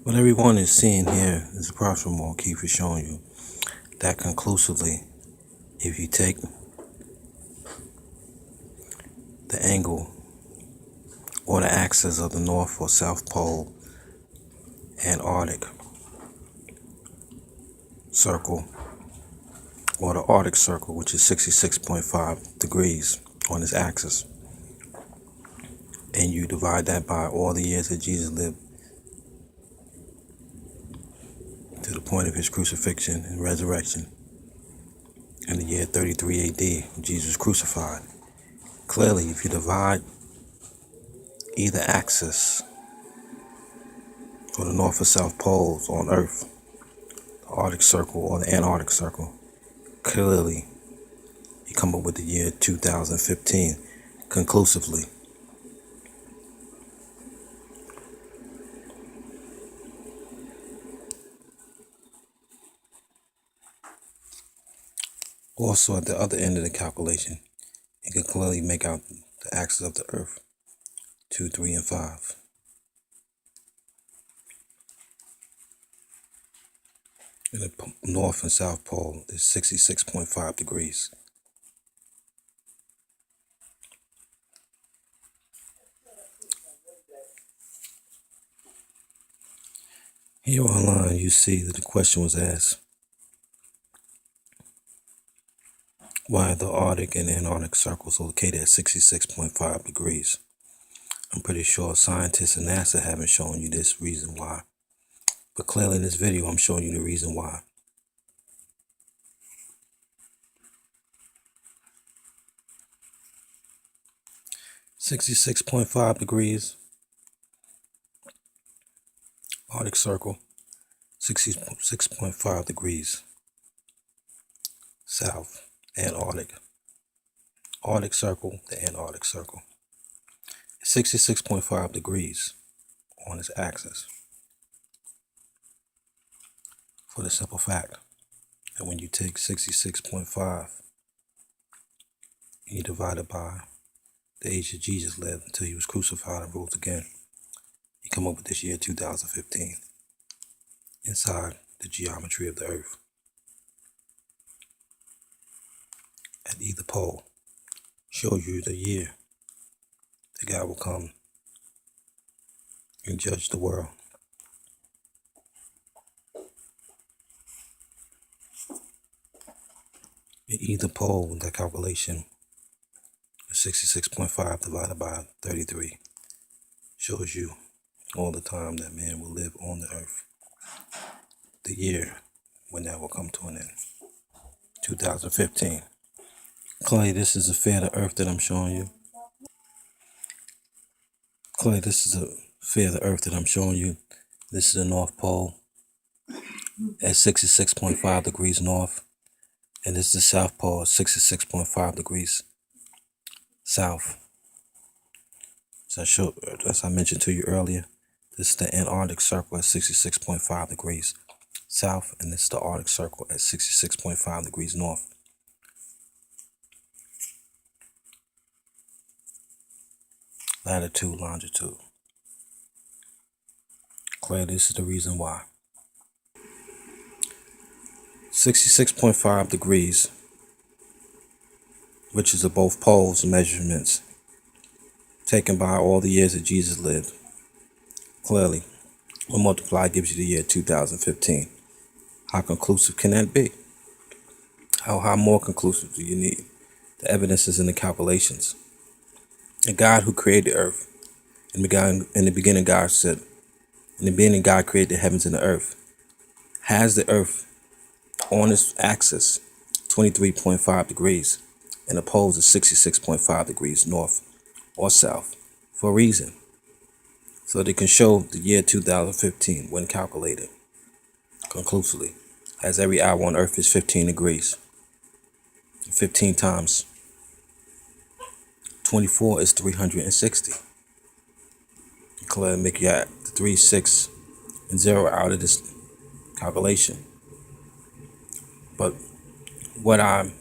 What everyone is seeing here is the Prophet Moore keep showing you that conclusively, if you take the angle or the axis of the North or South Pole, Antarctic Circle, or the Arctic Circle, which is 66.5 degrees on its axis, and you divide that by all the years that Jesus lived to the point of his crucifixion and resurrection in the year 33 AD, when Jesus was crucified. Clearly, if you divide either axis for the North or South poles on Earth, the Arctic Circle or the Antarctic Circle, clearly you come up with the year 2015 conclusively. Also, at the other end of the calculation, you can clearly make out the axis of the Earth, 2, 3, and 5. And the North and South Pole is 66.5 degrees. Here online, you see that the question was asked, why are the Arctic and Antarctic circles located at 66.5 degrees? I'm pretty sure scientists and NASA haven't shown you this reason why. But clearly in this video, I'm showing you the reason why. (66.5 degrees) Arctic Circle, 66.5 degrees south, Antarctic. Arctic Circle, the Antarctic Circle. 66.5 degrees on its axis. For the simple fact that when you take 66.5 and you divide it by the age that Jesus lived until he was crucified and rose again, you come up with this year 2015 inside the geometry of the Earth. At either pole shows you the year that God will come and judge the world. At either pole, that calculation of 66.5 divided by 33 shows you all the time that man will live on the earth. The year when that will come to an end. 2015. Clay, this is a fair to earth that I'm showing you. Clay, this is a fair to earth that I'm showing you. This is the North Pole at 66.5 degrees north. And this is the South Pole at 66.5 degrees south. As I mentioned to you earlier, this is the Antarctic Circle at 66.5 degrees south, and this is the Arctic Circle at 66.5 degrees north. Latitude, longitude. Clear, this is the reason why. 66.5 degrees, which is of both poles measurements taken by all the years that Jesus lived. Clearly, when multiplied gives you the year 2015. How conclusive can that be? How more conclusive do you need? The evidence is in the calculations. The God who created the earth, in the beginning God said, in the beginning God created the heavens and the earth, has the earth on its axis 23.5 degrees and the poles is 66.5 degrees north or south for a reason. So they can show the year 2015 when calculated conclusively, as every hour on earth is 15 degrees. 15 times 24 is 360. Clear, make you add 3, 6, and 0 out of this calculation. But what I'm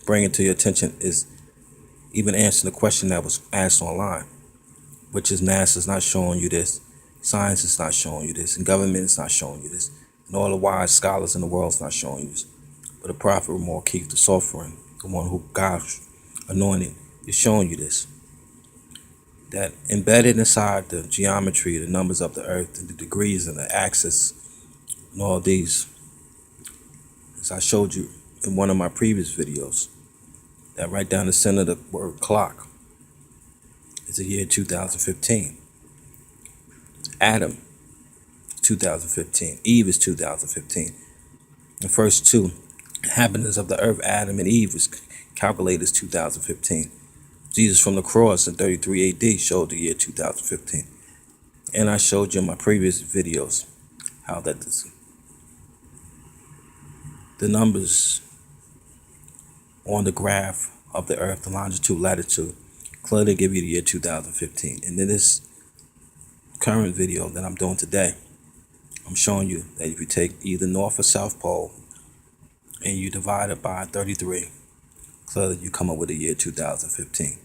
bringing to your attention is even answering the question that was asked online, which is NASA's not showing you this Science is not showing you this, and government is not showing you this, and all the wise scholars in the world is not showing you this. But the prophet Ramon Keith, the sovereign, the one who God anointed, is showing you this. That embedded inside the geometry, the numbers of the earth, and the degrees and the axis, and all these, as I showed you in one of my previous videos, that right down the center of the word clock is the year 2015. Adam, 2015. Eve is 2015. The first two inhabitants of the earth, Adam and Eve, was calculated as 2015. Jesus from the cross in 33 AD showed the year 2015. And I showed you in my previous videos how that the numbers on the graph of the earth, the longitude, latitude, clearly give you the year 2015. And in this current video that I'm doing today, I'm showing you that if you take either North or South Pole and you divide it by 33, clearly you come up with the year 2015.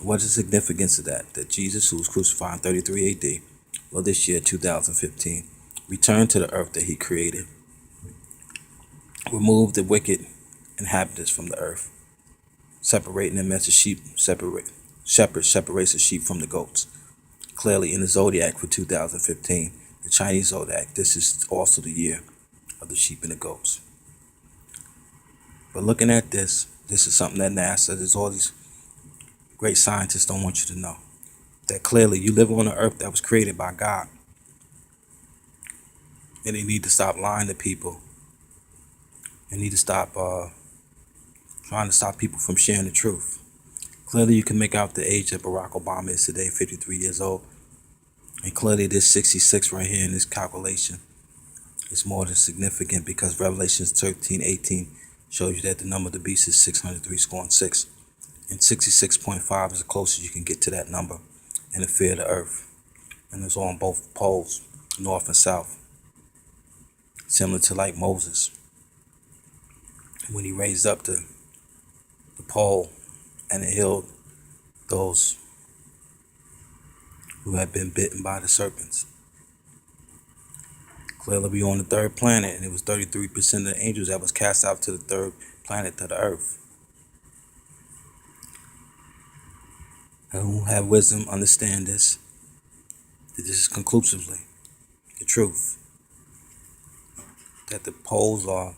What is the significance of that? That Jesus, who was crucified in 33 AD, well, this year 2015, returned to the earth that he created, removed the wicked inhabitants from the earth, separating them as the sheep shepherds separates the sheep from the goats. Clearly in the zodiac for 2015, the Chinese zodiac, this is also the year of the sheep and the goats. But looking at this is something that NASA, there's all these great scientists don't want you to know. That clearly you live on an earth that was created by God. And they need to stop lying to people. They need to stop trying to stop people from sharing the truth. Clearly you can make out the age that Barack Obama is today, 53 years old. And clearly this 66 right here in this calculation is more than significant, because Revelations 13:18 shows you that the number of the beast is 603 scoring 6. And 66.5 is the closest you can get to that number in the fear of the earth. And it's on both poles, north and south. Similar to like Moses, when he raised up the pole and it healed those who had been bitten by the serpents. Clearly we on the third planet, and it was 33% of the angels that was cast out to the third planet, to the earth. And who have wisdom understand this. This is conclusively the truth. That the poles are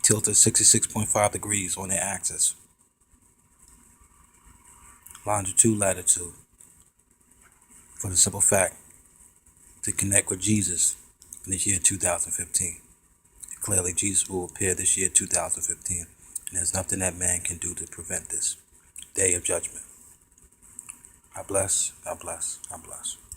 tilted 66.5 degrees on their axis. Longitude, latitude. For the simple fact to connect with Jesus in this year 2015. Clearly Jesus will appear this year 2015. And there's nothing that man can do to prevent this day of judgment. God bless, God bless, God bless.